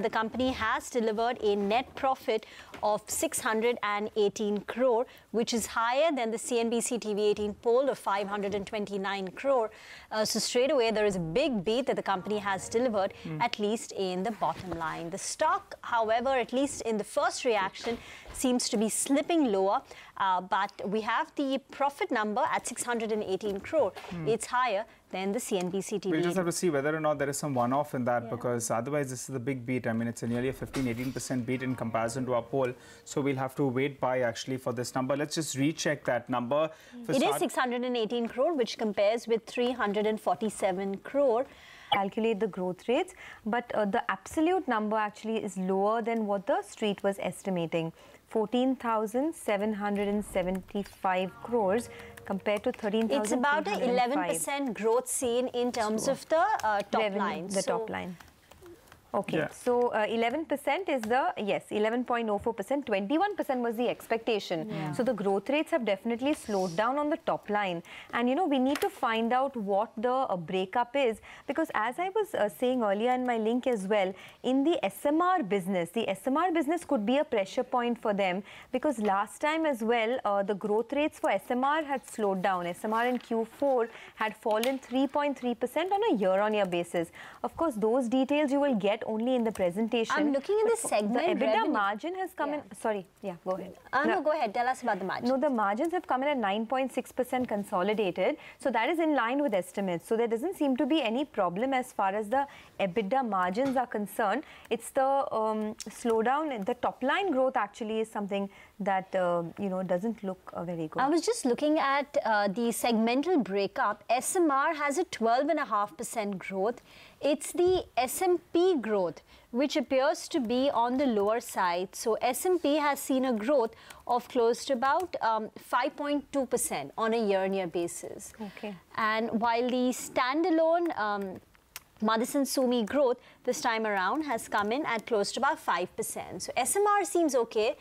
the company has delivered a net profit of 618 crore, which is higher than the CNBC TV18 poll of 529 crore. So straight away, there is a big beat that the company has delivered, at least in the bottom line. The stock, however, at least in the first reaction, seems to be slipping lower, but we have the profit number at 618 crore. It's higher than the CNBC TV. We'll just have to see whether or not there is some one-off in that, because otherwise this is a big beat. I mean, it's a nearly a 15-18% beat in comparison to our poll. So we'll have to wait by actually for this number. Let's just recheck that number. It is 618 crore, which compares with 347 crore. Calculate the growth rates, but the absolute number actually is lower than what the street was estimating. 14,775 crores compared to 13,000. It's about an 11% growth seen in terms of the top line. The top line. Okay, so 11% is the, 11.04%, 21% was the expectation. So the growth rates have definitely slowed down on the top line. And, you know, we need to find out what the breakup is, because as I was saying earlier in my link as well, in the SMR business could be a pressure point for them, because last time as well, the growth rates for SMR had slowed down. SMR in Q4 had fallen 3.3% on a year-on-year basis. Of course, those details you will get only in the presentation. I'm looking in the segment. The EBITDA margin has come in. Sorry, go ahead. No, go ahead. Tell us about the margin. No, the margins have come in at 9.6% consolidated. So that is in line with estimates. So there doesn't seem to be any problem as far as the EBITDA margins are concerned. It's the slowdown. The top line growth actually is something that you know, doesn't look very good. I was just looking at the segmental breakup. SMR has a 12.5% growth. It's the SMP growth which appears to be on the lower side. So SMP has seen a growth of close to about 5.2% on a year-on-year basis. Okay. And while the standalone Motherson Sumi growth this time around has come in at close to about 5%. So SMR seems okay,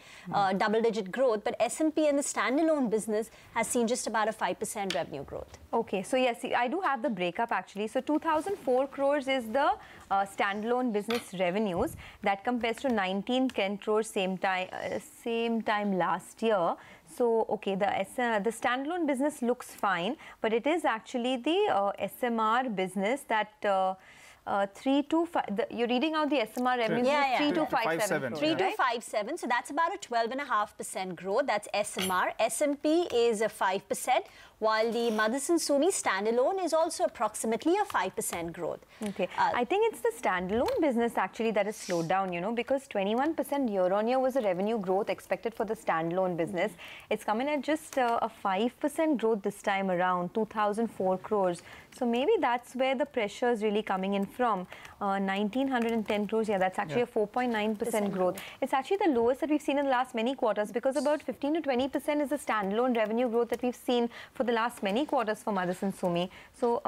double-digit growth, but SMP and the standalone business has seen just about a 5% revenue growth. Okay, so yes, I do have the breakup actually. So 2,004 crores is the standalone business revenues. That compares to 1910 crores same time last year. So, okay, the standalone business looks fine, but it is actually the SMR business that 325. You're reading out the SMR revenues. 3257. 3257. So that's about a 12.5% growth. That's SMR. SMP is a 5%, while the Motherson Sumi standalone is also approximately a 5% growth. Okay, I think it's the standalone business actually that has slowed down, you know, because 21% year-on-year was the revenue growth expected for the standalone business. It's coming at just a 5% growth this time around, 2,004 crores. So maybe that's where the pressure is really coming in from. 1,910 crores, that's actually a 4.9% growth. It's actually the lowest that we've seen in the last many quarters, because about 15 to 20% is the standalone revenue growth that we've seen for the last many quarters for Motherson Sumi. So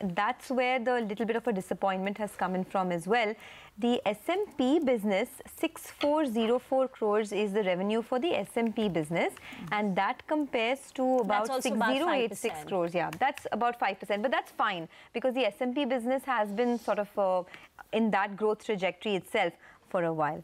that's where the little bit of a disappointment has come in from as well. The SMP business, 6,404 crores is the revenue for the SMP business, and that compares to about 6,086 crores. Yeah, that's about 5%, but that's fine because the SMP business has been sort of in that growth trajectory itself for a while.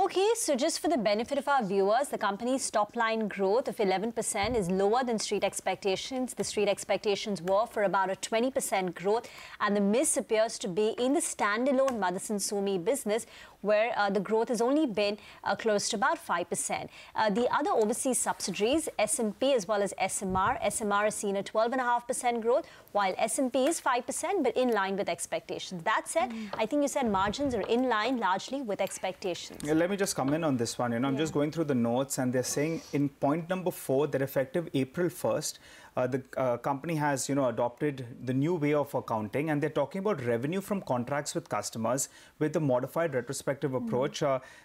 Okay, so just for the benefit of our viewers, the company's top line growth of 11% is lower than street expectations. The street expectations were for about a 20% growth, and the miss appears to be in the standalone Motherson Sumi business, where the growth has only been close to about 5%. The other overseas subsidiaries, SMP as well as SMR, SMR has seen a 12.5% growth, while SMP is 5%, but in line with expectations. That said, I think you said margins are in line largely with expectations. Let me just come in on this one. You know, I'm just going through the notes, and they're saying in point number 4 that effective April 1st, the company has, you know, adopted the new way of accounting, and they're talking about revenue from contracts with customers with a modified retrospective approach.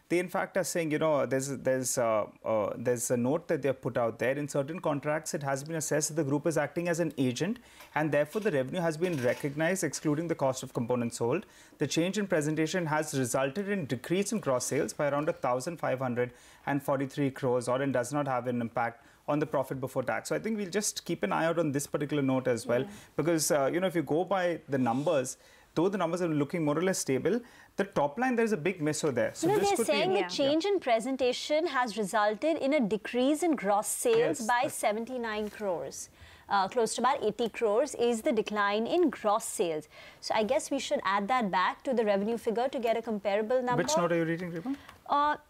They in fact are saying, you know, there's a note that they've put out there. In certain contracts, it has been assessed that the group is acting as an agent, and therefore the revenue has been recognized excluding the cost of components sold. The change in presentation has resulted in decrease in gross sales by around 1,543 crores, or it does not have an impact on the profit before tax. So I think we'll just keep an eye out on this particular note as well, because you know, if you go by the numbers, though the numbers are looking more or less stable, the top line, there's a big miss over there. So they're saying the change in presentation has resulted in a decrease in gross sales by 79 crores. Close to about 80 crores is the decline in gross sales. So I guess we should add that back to the revenue figure to get a comparable number. Which note are you reading, Rima?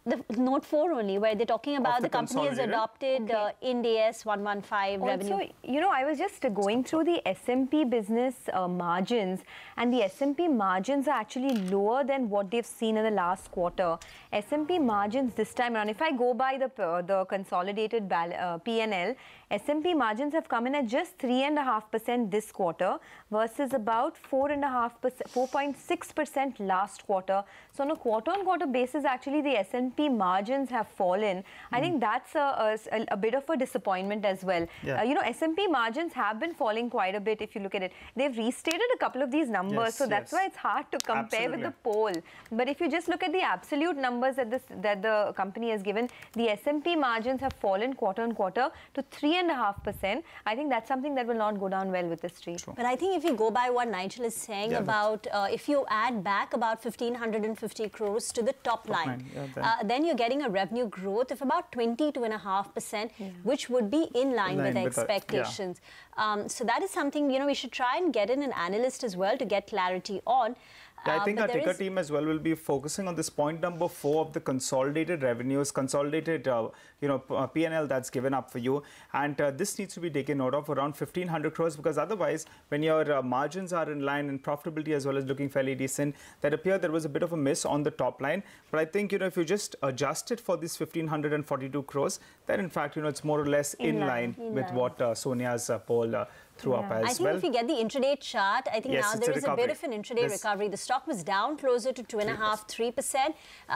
The note 4 only, where they're talking about the company has adopted Ind AS 115 revenue. Also, you know, I was just going through the S&P business margins, and the S&P margins are actually lower than what they've seen in the last quarter. S&P margins this time around, if I go by the consolidated P&L, S&P margins have come in at just 3.5% this quarter versus about 4.6% last quarter. So on a quarter-on-quarter basis, actually the S&P margins have fallen. I think that's a bit of a disappointment as well. You know, S&P margins have been falling quite a bit if you look at it. They've restated a couple of these numbers, so that's why it's hard to compare with the poll. But if you just look at the absolute numbers that the company has given, the S&P margins have fallen quarter-on-quarter to 3.5%. I think that's something that will not go down well with the street. But I think if you go by what Nigel is saying about if you add back about 1,550 crores to the top line, then you're getting a revenue growth of about 22.5%, which would be in line with expectations. So that is something, you know, we should try and get in an analyst as well to get clarity on. I think our ticker team as well will be focusing on this point number 4 of the consolidated revenues, consolidated, P&L that's given up for you. And this needs to be taken note of around 1,500 crores, because otherwise, when your margins are in line and profitability as well as looking fairly decent, that appeared there was a bit of a miss on the top line. But I think, you know, if you just adjust it for this 1,542 crores, then in fact, you know, it's more or less in line with what Sonia's poll threw up as well. I think if you get the intraday chart, I think now there is a bit of an intraday recovery. The stock was down closer to 2.5–3%,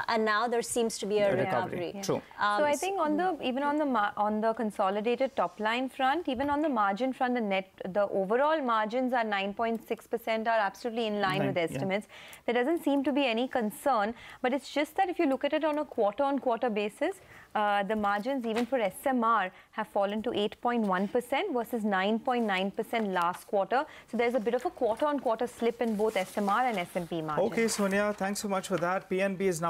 and now there seems to be a recovery. True. So I think on the consolidated top line front, even on the margin front, the overall margins are 9.6%, are absolutely in line with estimates. There doesn't seem to be any concern, but it's just that if you look at it on a quarter-on-quarter basis, the margins even for SMR have fallen to 8.1% versus 9.9% last quarter. So there's a bit of a quarter-on-quarter slip in both SMR and S&P margins. Okay, Sonia, thanks so much for that. PNB is now